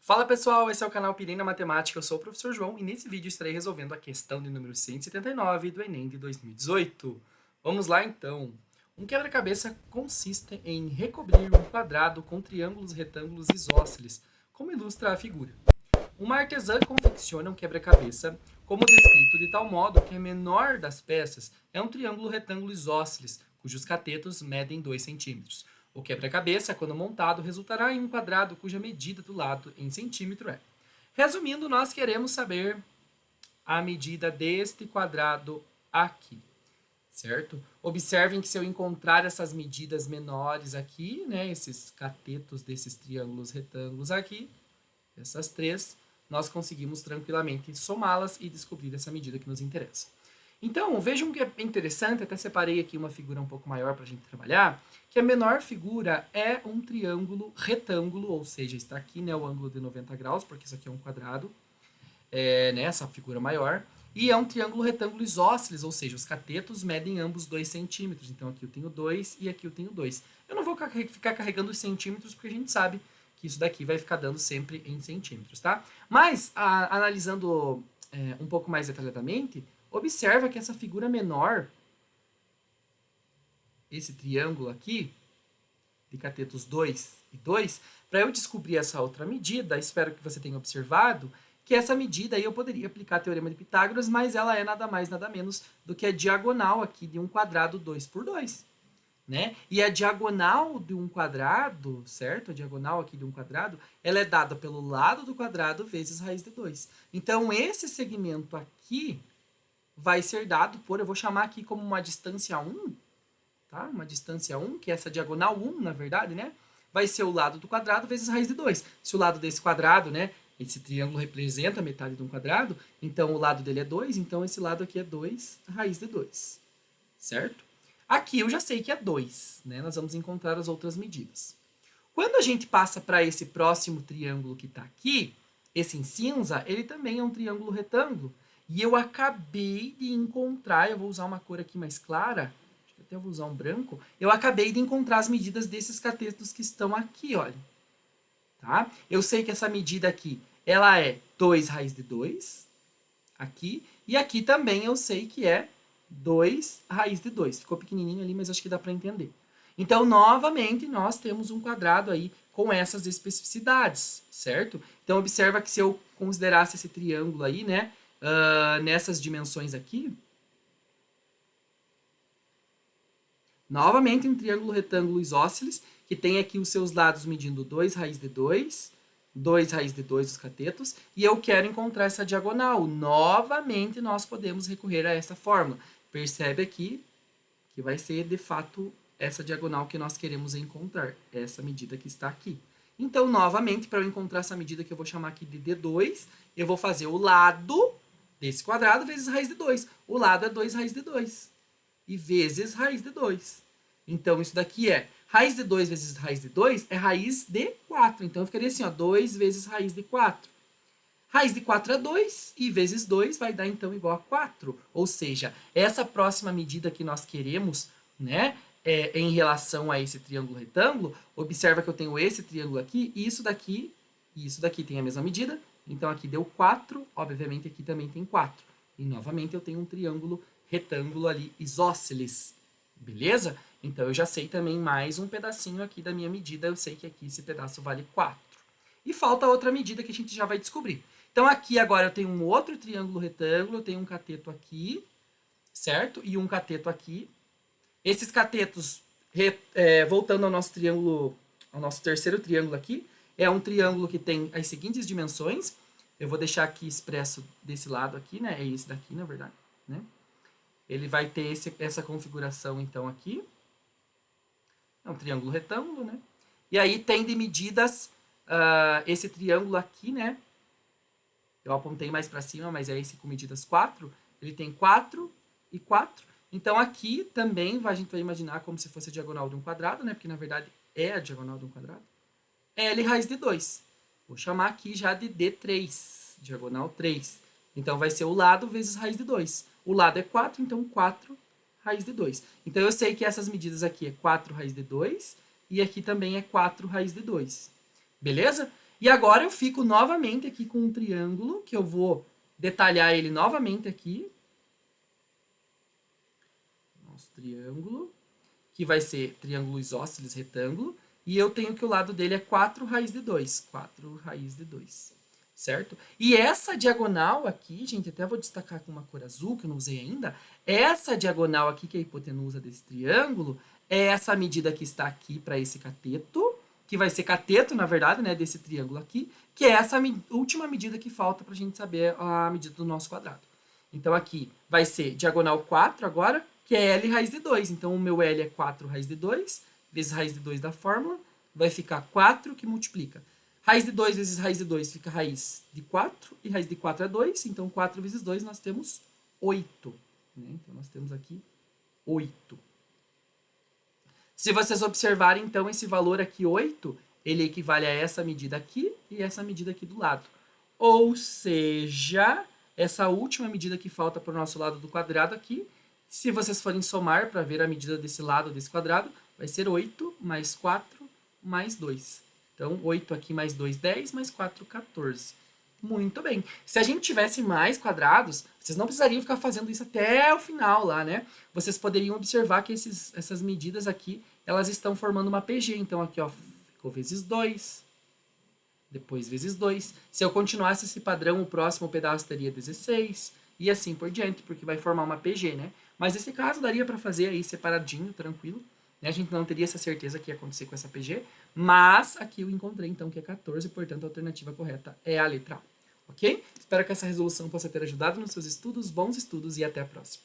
Fala pessoal, esse é o canal Pirina Matemática, eu sou o professor João e nesse vídeo estarei resolvendo a questão de número 179 do Enem de 2018. Vamos lá então. Um quebra-cabeça consiste em recobrir um quadrado com triângulos, retângulos e isósceles, como ilustra a figura. Uma artesã confecciona um quebra-cabeça, como descrito, de tal modo que a menor das peças é um triângulo retângulo isósceles, cujos catetos medem 2 centímetros. O quebra-cabeça, quando montado, resultará em um quadrado cuja medida do lado em centímetro é. Resumindo, nós queremos saber a medida deste quadrado aqui, certo? Observem que se eu encontrar essas medidas menores aqui, né, esses catetos desses triângulos retângulos aqui, essas três, nós conseguimos tranquilamente somá-las e descobrir essa medida que nos interessa. Então, vejam que é interessante, até separei aqui uma figura um pouco maior para a gente trabalhar, que a menor figura é um triângulo retângulo, ou seja, está aqui, né, o ângulo de 90 graus, porque isso aqui é um quadrado, né, essa figura maior, e é um triângulo retângulo isósceles, ou seja, os catetos medem ambos 2 centímetros. Então, aqui eu tenho 2 e aqui eu tenho 2. Eu não vou ficar carregando os centímetros, porque a gente sabe que isso daqui vai ficar dando sempre em centímetros, tá? Mas, analisando um pouco mais detalhadamente, observa que essa figura menor, esse triângulo aqui, de catetos 2 e 2, para eu descobrir essa outra medida, espero que você tenha observado, que essa medida aí eu poderia aplicar o teorema de Pitágoras, mas ela é nada mais, nada menos do que a diagonal aqui de um quadrado 2 por 2. Né? E a diagonal de um quadrado, certo? A diagonal aqui de um quadrado, ela é dada pelo lado do quadrado vezes raiz de 2. Então, esse segmento aqui vai ser dado por, eu vou chamar aqui como uma distância 1, tá? Uma distância 1, que é essa diagonal 1, na verdade, né? Vai ser o lado do quadrado vezes raiz de 2. Se o lado desse quadrado, né? Esse triângulo representa a metade de um quadrado, então o lado dele é 2, então esse lado aqui é 2 raiz de 2, certo? Aqui eu já sei que é 2, né? Nós vamos encontrar as outras medidas. Quando a gente passa para esse próximo triângulo que está aqui, esse em cinza, ele também é um triângulo retângulo. E eu acabei de encontrar, eu vou usar uma cor aqui mais clara, até eu vou usar um branco, eu acabei de encontrar as medidas desses catetos que estão aqui, olha. Tá? Eu sei que essa medida aqui, ela é 2 raiz de 2, aqui, e aqui também eu sei que é 2 raiz de 2. Ficou pequenininho ali, mas acho que dá para entender. Então, novamente, nós temos um quadrado aí com essas especificidades, certo? Então, observa que se eu considerasse esse triângulo aí, né, nessas dimensões aqui, novamente um triângulo retângulo isósceles, que tem aqui os seus lados medindo 2 raiz de 2, 2 raiz de 2 dos catetos, e eu quero encontrar essa diagonal. Novamente, nós podemos recorrer a essa fórmula. Percebe aqui que vai ser, de fato, essa diagonal que nós queremos encontrar, essa medida que está aqui. Então, novamente, para eu encontrar essa medida que eu vou chamar aqui de D2, eu vou fazer o lado desse quadrado vezes raiz de 2. O lado é 2 raiz de 2 e vezes raiz de 2. Então, isso daqui é raiz de 2 vezes raiz de 2 é raiz de 4. Então, eu ficaria assim, ó, 2 vezes raiz de 4. Raiz de 4 é 2 e vezes 2 vai dar, então, igual a 4. Ou seja, essa próxima medida que nós queremos, né, em relação a esse triângulo retângulo, observa que eu tenho esse triângulo aqui e isso daqui tem a mesma medida. Então, aqui deu 4, obviamente aqui também tem 4. E, novamente, eu tenho um triângulo retângulo ali, isósceles, beleza? Então, eu já sei também mais um pedacinho aqui da minha medida, eu sei que aqui esse pedaço vale 4. E falta outra medida que a gente já vai descobrir. Então, aqui agora eu tenho um outro triângulo retângulo, eu tenho um cateto aqui, certo? E um cateto aqui. Esses catetos, voltando ao nosso triângulo, ao nosso terceiro triângulo aqui, é um triângulo que tem as seguintes dimensões. Eu vou deixar aqui expresso desse lado aqui, né? É esse daqui, na verdade, né? Ele vai ter essa configuração, então, aqui. É um triângulo retângulo, né? E aí tem de medidas esse triângulo aqui, né? Eu apontei mais para cima, mas é esse com medidas 4. Ele tem 4 e 4. Então, aqui também a gente vai imaginar como se fosse a diagonal de um quadrado, né? Porque, na verdade, é a diagonal de um quadrado. L raiz de 2. Vou chamar aqui já de D3, diagonal 3. Então, vai ser o lado vezes raiz de 2. O lado é 4, então 4 raiz de 2. Então, eu sei que essas medidas aqui é 4 raiz de 2 e aqui também é 4 raiz de 2. Beleza? E agora eu fico novamente aqui com um triângulo, que eu vou detalhar ele novamente aqui. Nosso triângulo, que vai ser triângulo isósceles retângulo. E eu tenho que o lado dele é 4 raiz de 2. 4 raiz de 2. Certo? E essa diagonal aqui, gente, até vou destacar com uma cor azul, que eu não usei ainda. Essa diagonal aqui, que é a hipotenusa desse triângulo, é essa medida que está aqui para esse cateto, que vai ser cateto, na verdade, né, desse triângulo aqui, que é essa última medida que falta para a gente saber a medida do nosso quadrado. Então, aqui vai ser diagonal 4 agora, que é L raiz de 2. Então, o meu L é 4 raiz de 2, vezes raiz de 2 da fórmula, vai ficar 4 que multiplica. Raiz de 2 vezes raiz de 2 fica raiz de 4, e raiz de 4 é 2, então 4 vezes 2 nós temos 8. Né? Então, nós temos aqui 8. Se vocês observarem, então, esse valor aqui, 8, ele equivale a essa medida aqui e essa medida aqui do lado. Ou seja, essa última medida que falta para o nosso lado do quadrado aqui, se vocês forem somar para ver a medida desse lado desse quadrado, vai ser 8 mais 4 mais 2. Então, 8 aqui mais 2, 10, mais 4, 14. Muito bem. Se a gente tivesse mais quadrados, vocês não precisariam ficar fazendo isso até o final lá, né? Vocês poderiam observar que essas medidas aqui, elas estão formando uma PG. Então, aqui, ó, ficou vezes 2, depois vezes 2. Se eu continuasse esse padrão, o próximo pedaço teria 16, e assim por diante, porque vai formar uma PG, né? Mas nesse caso, daria para fazer aí separadinho, tranquilo. Né? A gente não teria essa certeza que ia acontecer com essa PG, mas aqui eu encontrei, então, que é 14, portanto, a alternativa correta é a letra A. Ok? Espero que essa resolução possa ter ajudado nos seus estudos. Bons estudos e até a próxima.